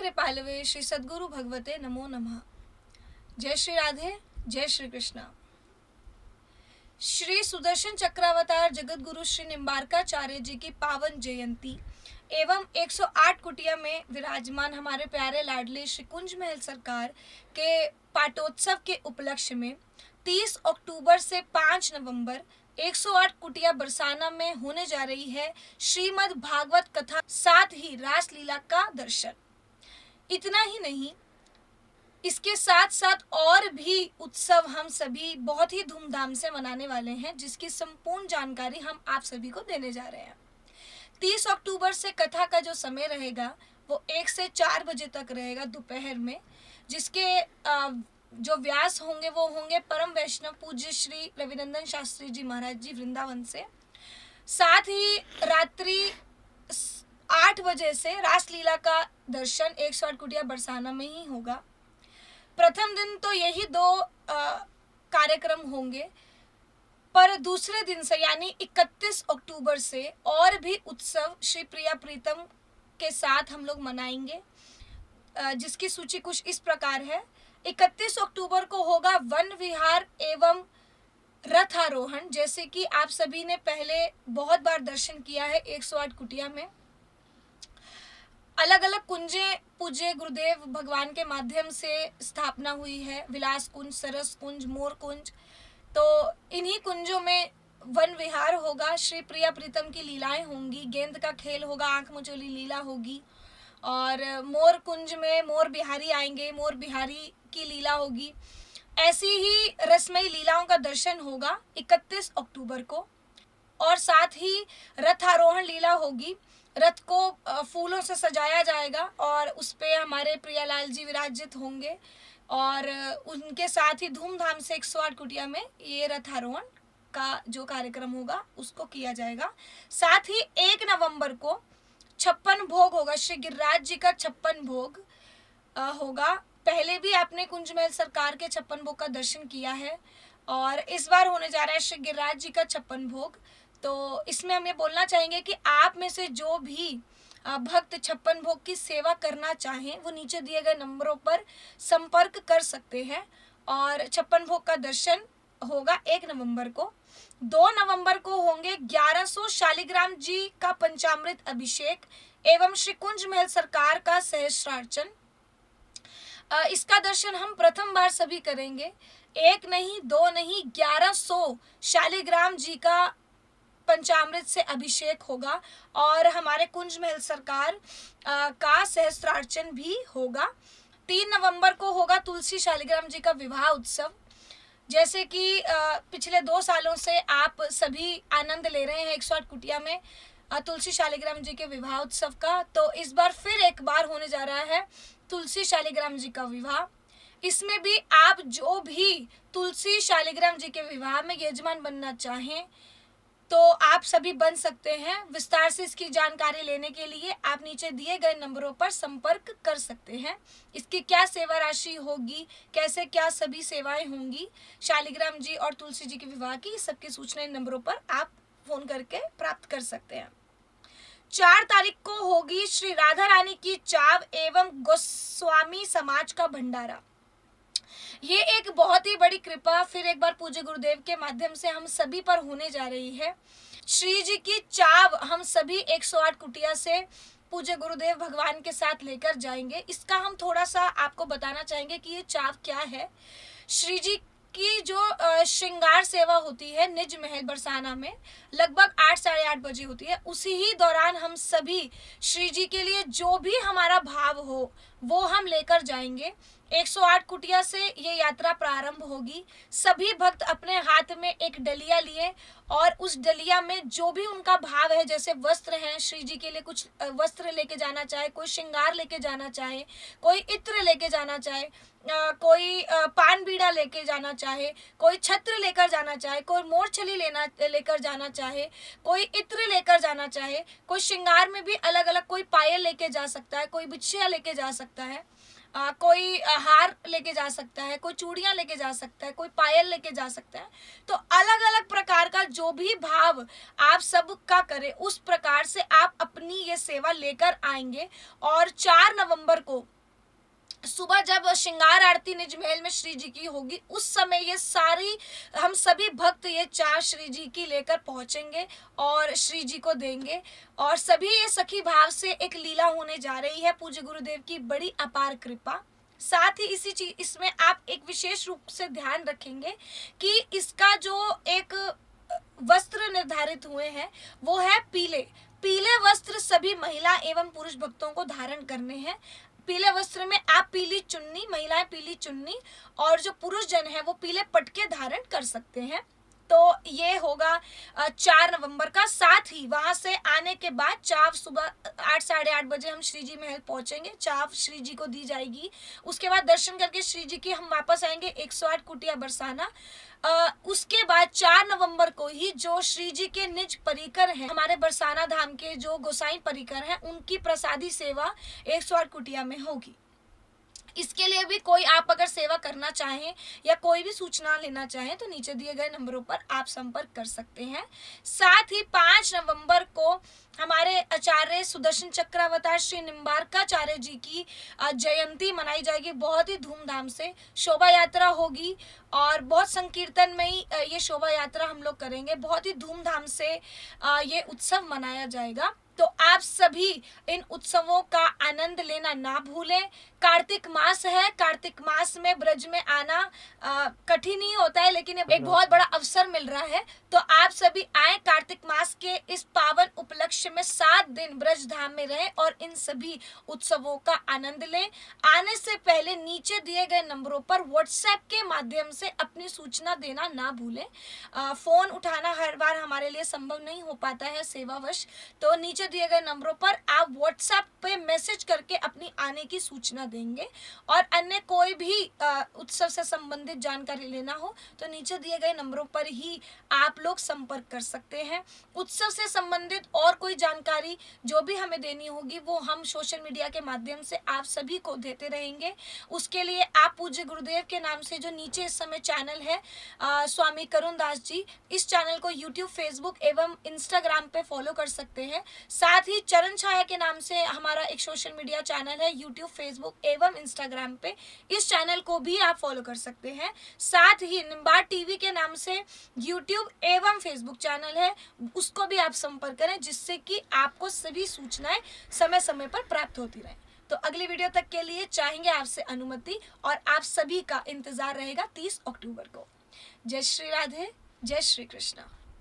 कृपालवे श्री सद्गुरु भगवते नमो नमः। जय श्री राधे, जय श्री कृष्णा। श्री सुदर्शन चक्रावतार जगत गुरु श्री निम्बारकाचार्य जी की पावन जयंती एवं 108 कुटिया में विराजमान हमारे प्यारे लाडले श्री कुंज महल सरकार के पाटोत्सव के उपलक्ष्य में 30 अक्टूबर से 5 नवंबर 108 कुटिया बरसाना में होने जा रही है श्रीमद् भागवत कथा, साथ ही रासलीला का दर्शन। इतना ही नहीं, इसके साथ साथ और भी उत्सव हम सभी बहुत ही धूमधाम से मनाने वाले हैं, जिसकी संपूर्ण जानकारी हम आप सभी को देने जा रहे हैं। 30 अक्टूबर से कथा का जो समय रहेगा वो 1 से 4 बजे तक रहेगा दोपहर में, जिसके जो व्यास होंगे वो होंगे परम वैष्णव पूज्य श्री रविनंदन शास्त्री जी महाराज जी वृंदावन से। साथ ही रात्रि 8 बजे से रासलीला का दर्शन 108 कुटिया बरसाना में ही होगा। प्रथम दिन तो यही 2 कार्यक्रम होंगे, पर दूसरे दिन से यानी 31 अक्टूबर से और भी उत्सव श्री प्रिया प्रीतम के साथ हम लोग मनाएंगे, जिसकी सूची कुछ इस प्रकार है। 31 अक्टूबर को होगा वन विहार एवं रथारोहण, जैसे कि आप सभी ने पहले बहुत बार दर्शन किया है 108 कुटिया में। अलग अलग कुंजे पूज्य गुरुदेव भगवान के माध्यम से स्थापना हुई है, विलास कुंज, सरस कुंज, मोर कुंज। तो इन्हीं कुंजों में वन विहार होगा, श्री प्रिया प्रीतम की लीलाएं होंगी, गेंद का खेल होगा, आंख मचोली लीला होगी, और मोर कुंज में मोर बिहारी आएंगे, मोर बिहारी की लीला होगी। ऐसी ही रसमयी लीलाओं का दर्शन होगा 31 अक्टूबर को। और साथ ही रथारोहण लीला होगी, रथ को फूलों से सजाया जाएगा और उस पे हमारे प्रियालाल जी विराजित होंगे, और उनके साथ ही धूमधाम से 108 कुटिया में ये रथारोहण का जो कार्यक्रम होगा उसको किया जाएगा। साथ ही 1 नवंबर को 56 भोग होगा, श्री गिरिराज जी का 56 भोग होगा। पहले भी आपने कुंज महल सरकार के 56 भोग का दर्शन किया है, और इस बार होने जा रहा है श्री गिरिराज जी का 56 भोग। तो इसमें हम ये बोलना चाहेंगे कि आप में से जो भी भक्त 56 भोग की सेवा करना चाहें वो नीचे दिए गए नंबरों पर संपर्क कर सकते हैं, और 56 भोग का दर्शन होगा 1 नवंबर को। 2 नवंबर को होंगे 1100 शालिग्राम जी का पंचामृत अभिषेक एवं श्री कुंज महल सरकार का सहस्त्रार्चन। इसका दर्शन हम प्रथम बार सभी करेंगे। 1 नहीं, 2 नहीं, 1100 शालिग्राम जी का पंचामृत से अभिषेक होगा, और हमारे कुंज महल सरकार का सहस्त्रार्चन भी होगा। 3 नवंबर को होगा तुलसी शालिग्राम जी का विवाह उत्सव। जैसे कि पिछले 2 सालों से आप सभी आनंद ले रहे हैं 108 कुटिया में तुलसी शालिग्राम जी के विवाह उत्सव का, तो इस बार फिर एक बार होने जा रहा है तुलसी शालिग्राम जी का विवाह। इसमें भी आप जो भी तुलसी शालिग्राम जी के विवाह में यजमान बनना चाहें तो आप सभी बन सकते हैं। विस्तार से इसकी जानकारी लेने के लिए आप नीचे दिए गए नंबरों पर संपर्क कर सकते हैं। इसकी क्या सेवा राशि होगी, कैसे क्या सभी सेवाएं होंगी शालिग्राम जी और तुलसी जी के विवाह की, सबकी सूचना इन नंबरों पर आप फोन करके प्राप्त कर सकते हैं। 4 तारीख को होगी श्री राधा रानी की चाव एवं गोस्वामी समाज का भंडारा। ये एक बहुत ही बड़ी कृपा फिर एक बार पूज्य गुरुदेव के माध्यम से हम सभी पर होने जा रही है। श्री जी की चाव हम सभी 108 कुटिया से पूज्य गुरुदेव भगवान के साथ लेकर जाएंगे। इसका हम थोड़ा सा आपको बताना चाहेंगे कि ये चाव क्या है। श्री जी की जो श्रृंगार सेवा होती है निज महल बरसाना में लगभग 8 साढ़े 8 बजे होती है। उसी ही दौरान हम सभी श्री जी के लिए जो भी हमारा भाव हो वो हम लेकर जाएंगे। 108 कुटिया से ये यात्रा प्रारंभ होगी। सभी भक्त अपने हाथ में एक डलिया लिए और उस डलिया में जो भी उनका भाव है, जैसे वस्त्र हैं, श्री जी के लिए कुछ वस्त्र लेके जाना चाहे, कोई श्रृंगार लेके जाना चाहे, कोई इत्र लेके जाना चाहे, कोई पान बीड़ा लेके जाना चाहे, कोई छत्र लेकर जाना चाहे, कोई मोरछली लेकर जाना चाहे, कोई इत्र लेकर जाना चाहे, कोई श्रृंगार में भी अलग अलग, कोई पायल लेके जा सकता है, कोई बिछिया लेके जा सकता है, कोई हार लेके जा सकता है, कोई चूड़ियां लेके जा सकता है, कोई पायल लेके जा सकता है। तो अलग अलग प्रकार का जो भी भाव आप सब का करे उस प्रकार से आप अपनी ये सेवा लेकर आएंगे। और 4 नवंबर को सुबह जब श्रृंगार आरती निज महल में श्री जी की होगी, उस समय ये सारी हम सभी भक्त ये चार श्री जी की लेकर पहुंचेंगे और श्री जी को देंगे। और सभी ये सखी भाव से एक लीला होने जा रही है, पूज्य गुरुदेव की बड़ी अपार कृपा। साथ ही इसी चीज इसमें आप एक विशेष रूप से ध्यान रखेंगे कि इसका जो एक वस्त्र निर्धारित हुए हैं वो है पीले। पीले वस्त्र सभी महिला एवं पुरुष भक्तों को धारण करने हैं। पीले वस्त्र में आप पीली चुन्नी, महिलाएं पीली चुन्नी, और जो पुरुष जन है वो पीले पटके धारण कर सकते हैं। तो ये होगा 4 नवंबर का। साथ ही वहां से आने के बाद चाव सुबह 8 साढ़े 8 बजे हम श्री जी महल पहुंचेंगे, चाव श्री जी को दी जाएगी। उसके बाद दर्शन करके श्री जी की हम वापस आएंगे 108 कुटिया बरसाना। उसके बाद 4 नवंबर को ही जो श्री जी के निज परिकर हैं, हमारे बरसाना धाम के जो गोसाई परिकर हैं, उनकी प्रसादी सेवा 108 कुटिया में होगी। इसके लिए भी कोई आप अगर सेवा करना चाहें या कोई भी सूचना लेना चाहें तो नीचे दिए गए नंबरों पर आप संपर्क कर सकते हैं। साथ ही 5 नवंबर को हमारे आचार्य सुदर्शन चक्रावतार श्री निम्बारकाचार्य जी की जयंती मनाई जाएगी। बहुत ही धूमधाम से शोभा यात्रा होगी और बहुत संकीर्तन में ही ये शोभा यात्रा हम लोग करेंगे। बहुत ही धूमधाम से ये उत्सव मनाया जाएगा। तो आप सभी इन उत्सवों का आनंद लेना ना भूलें। कार्तिक मास है, कार्तिक मास में ब्रज में आना कठिन ही होता है, लेकिन एक बहुत बड़ा अवसर मिल रहा है। तो आप सभी आए, कार्तिक मास के इस पावन उपलक्ष्य में 7 दिन ब्रज धाम में रहें और इन सभी उत्सवों का आनंद लें। आने से पहले नीचे दिए गए नंबरों पर व्हाट्सएप के माध्यम से अपनी सूचना देना ना भूलें। फोन उठाना हर बार हमारे लिए संभव नहीं हो पाता है सेवावश, तो नीचे दिए गए नंबरों पर आप व्हाट्सएप पे मैसेज करके अपनी आने की सूचना देंगे। और अन्य कोई भी उत्सव से संबंधित जानकारी लेना हो तो नीचे दिए गए नंबरों पर ही आप लोग संपर्क कर सकते हैं। उत्सव से संबंधित और कोई जानकारी जो भी हमें देनी होगी वो हम सोशल मीडिया के माध्यम से आप सभी को देते रहेंगे। उसके लिए आप पूज्य गुरुदेव के नाम से जो नीचे इस समय चैनल है स्वामी करुण दास जी, इस चैनल को यूट्यूब, फेसबुक एवं इंस्टाग्राम पे फॉलो कर सकते हैं। साथ ही चरण छाया के नाम से हमारा एक सोशल मीडिया चैनल है यूट्यूब, फेसबुक एवं इंस्टाग्राम पे, इस चैनल को भी आप फॉलो कर सकते हैं। साथ ही निम्बार टीवी के नाम से यूट्यूब एवं फेसबुक चैनल है, उसको भी आप संपर्क करें जिससे कि आपको सभी सूचनाएं समय समय पर प्राप्त होती रहें। तो अगली वीडियो तक के लिए चाहेंगे आपसे अनुमति और आप सभी का इंतजार रहेगा 30 अक्टूबर को। जय श्री राधे, जय श्री कृष्ण।